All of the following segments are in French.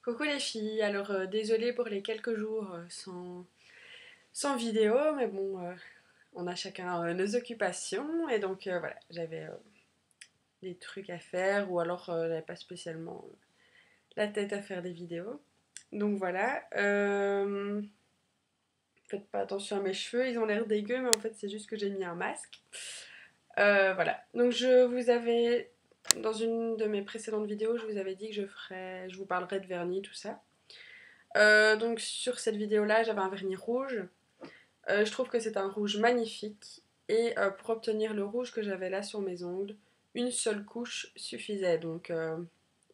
Coucou les filles, alors désolée pour les quelques jours sans vidéo, mais bon, on a chacun nos occupations et donc voilà, j'avais des trucs à faire ou alors j'avais pas spécialement la tête à faire des vidéos. Donc voilà, faites pas attention à mes cheveux, ils ont l'air dégueux, mais en fait c'est juste que j'ai mis un masque. Voilà, donc dans une de mes précédentes vidéos, je vous avais dit que je vous parlerai de vernis, tout ça. Donc sur cette vidéo là j'avais un vernis rouge. Je trouve que c'est un rouge magnifique et pour obtenir le rouge que j'avais là sur mes ongles, une seule couche suffisait. Donc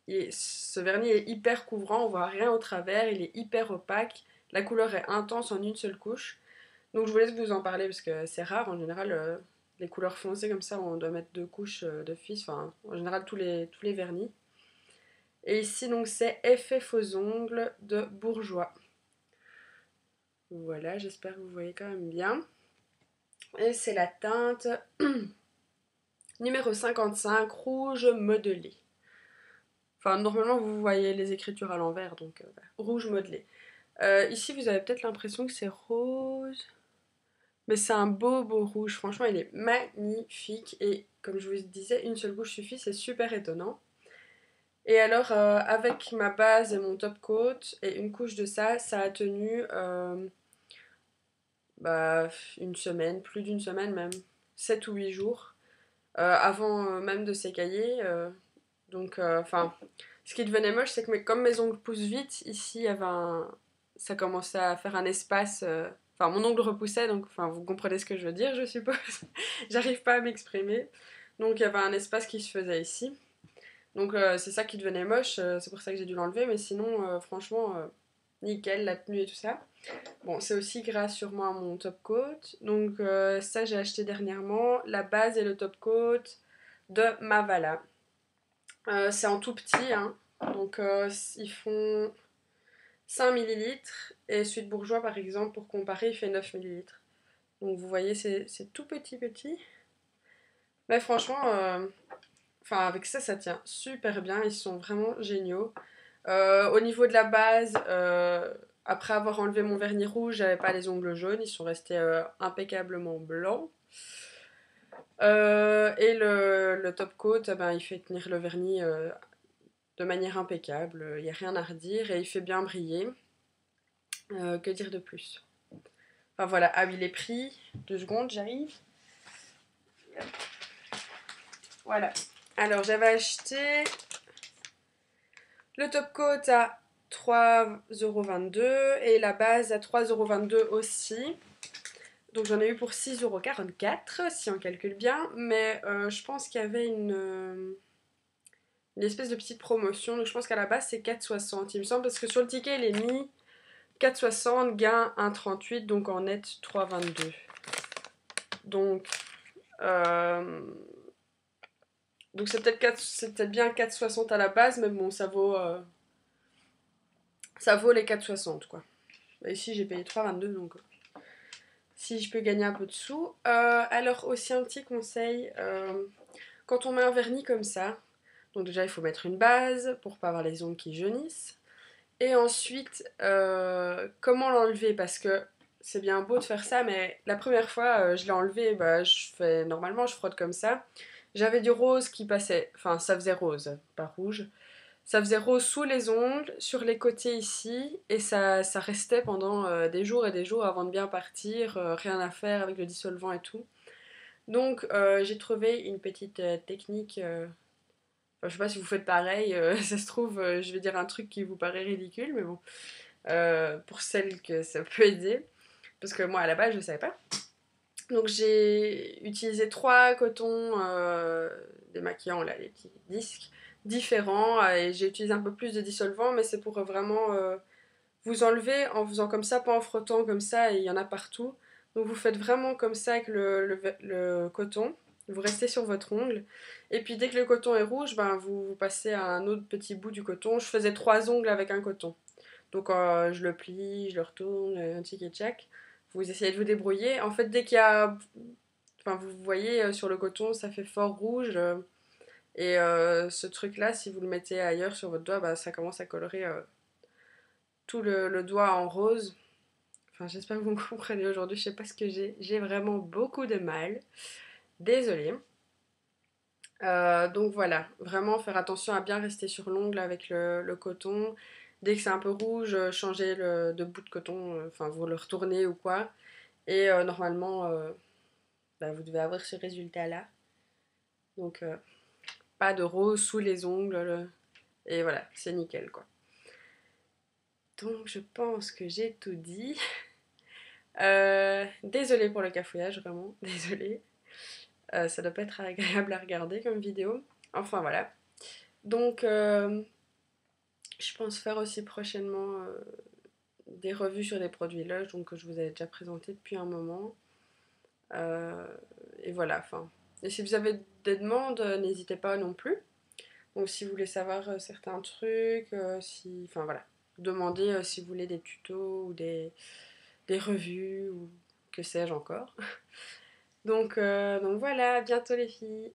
ce vernis est hyper couvrant, on voit rien au travers, il est hyper opaque, la couleur est intense en une seule couche. Donc je vous laisse vous en parler parce que c'est rare en général. Les couleurs foncées comme ça on doit mettre deux couches de fils, enfin en général tous les vernis. Et ici donc c'est Effet faux ongles de Bourjois. Voilà, j'espère que vous voyez quand même bien. Et c'est la teinte numéro 55, rouge modelé. Enfin, normalement, vous voyez les écritures à l'envers, donc voilà. Rouge modelé. Ici, vous avez peut-être l'impression que c'est rose, mais c'est un beau, beau rouge. Franchement, il est magnifique. Et comme je vous disais, une seule couche suffit, c'est super étonnant. Et alors, avec ma base et mon top coat et une couche de ça, ça a tenu bah, une semaine, plus d'une semaine même, 7 ou 8 jours, avant même de s'écailler. Donc, enfin, ce qui devenait moche, c'est que comme mes ongles poussent vite, ici, ça commençait à faire un espace. Enfin, mon ongle repoussait, donc, enfin, vous comprenez ce que je veux dire, je suppose. J'arrive pas à m'exprimer. Donc, il y avait un espace qui se faisait ici. Donc, c'est ça qui devenait moche. C'est pour ça que j'ai dû l'enlever. Mais sinon, franchement, nickel, la tenue et tout ça. Bon, c'est aussi grâce sûrement à mon top coat. Donc, ça, j'ai acheté dernièrement. La base et le top coat de Mavala. C'est en tout petit, hein. Donc ils font 5 millilitres et celui de Bourjois par exemple pour comparer il fait 9 millilitres. Donc vous voyez c'est tout petit petit. Mais franchement, avec ça ça tient super bien, ils sont vraiment géniaux. Au niveau de la base, après avoir enlevé mon vernis rouge, j'avais pas les ongles jaunes, ils sont restés impeccablement blancs. Et le top coat, ben, il fait tenir le vernis de manière impeccable, il n'y a rien à redire et il fait bien briller. Que dire de plus? Enfin voilà, ah oui, les prix, 2 secondes, j'arrive. Voilà. Alors j'avais acheté le top coat à 3,22€ et la base à 3,22€ aussi. Donc j'en ai eu pour 6,44€ si on calcule bien, mais je pense qu'il y avait une espèce de petite promotion, donc je pense qu'à la base c'est 4,60 il me semble, parce que sur le ticket il est mis 4,60, gain 1,38, donc en net 3,22. Donc, euh, donc c'est peut-être bien 4,60 à la base, mais bon, ça vaut les 4,60 quoi. Et ici j'ai payé 3,22, donc si je peux gagner un peu de sous. Alors aussi un petit conseil, quand on met un vernis comme ça, donc déjà il faut mettre une base pour pas avoir les ongles qui jaunissent. Et ensuite, comment l'enlever? Parce que c'est bien beau de faire ça, mais la première fois, je l'ai enlevé, bah, normalement, je frotte comme ça. J'avais du rose qui passait, enfin, ça faisait rose, pas rouge. Ça faisait rose sous les ongles, sur les côtés ici, et ça restait pendant des jours et des jours avant de bien partir, rien à faire avec le dissolvant et tout. Donc, j'ai trouvé une petite technique. Enfin, je sais pas si vous faites pareil, ça se trouve, je vais dire un truc qui vous paraît ridicule, mais bon, pour celles que ça peut aider, parce que moi à la base je savais pas. Donc j'ai utilisé 3 cotons démaquillants, là, les petits disques différents, et j'ai utilisé un peu plus de dissolvant, mais c'est pour vraiment vous enlever en faisant comme ça, pas en frottant comme ça, et il y en a partout. Donc vous faites vraiment comme ça avec le coton, vous restez sur votre ongle, et puis dès que le coton est rouge, ben, vous passez à un autre petit bout du coton. Je faisais 3 ongles avec un coton. Donc je le plie, je le retourne, un tic et tchac. Vous essayez de vous débrouiller. En fait, dès qu'il y a... Enfin, vous voyez sur le coton, ça fait fort rouge. Et ce truc-là, si vous le mettez ailleurs sur votre doigt, bah, ça commence à colorer tout le doigt en rose. Enfin, j'espère que vous me comprenez aujourd'hui, je sais pas ce que j'ai. J'ai vraiment beaucoup de mal. Désolée. Donc voilà, vraiment faire attention à bien rester sur l'ongle avec le coton. Dès que c'est un peu rouge, changez de bout de coton, enfin vous le retournez ou quoi. Et normalement, bah, vous devez avoir ce résultat-là. Donc pas de rose sous les ongles. Et voilà, c'est nickel quoi. Donc je pense que j'ai tout dit. Désolée pour le cafouillage, vraiment, désolée. Ça doit pas être agréable à regarder comme vidéo. Enfin voilà. Donc je pense faire aussi prochainement des revues sur des produits Lush, donc que je vous avais déjà présenté depuis un moment. Euh, et voilà, enfin. Et si vous avez des demandes, n'hésitez pas non plus. Donc si vous voulez savoir certains trucs, si, enfin voilà, demandez si vous voulez des tutos ou des revues ou que sais-je encore. Donc voilà, à bientôt les filles.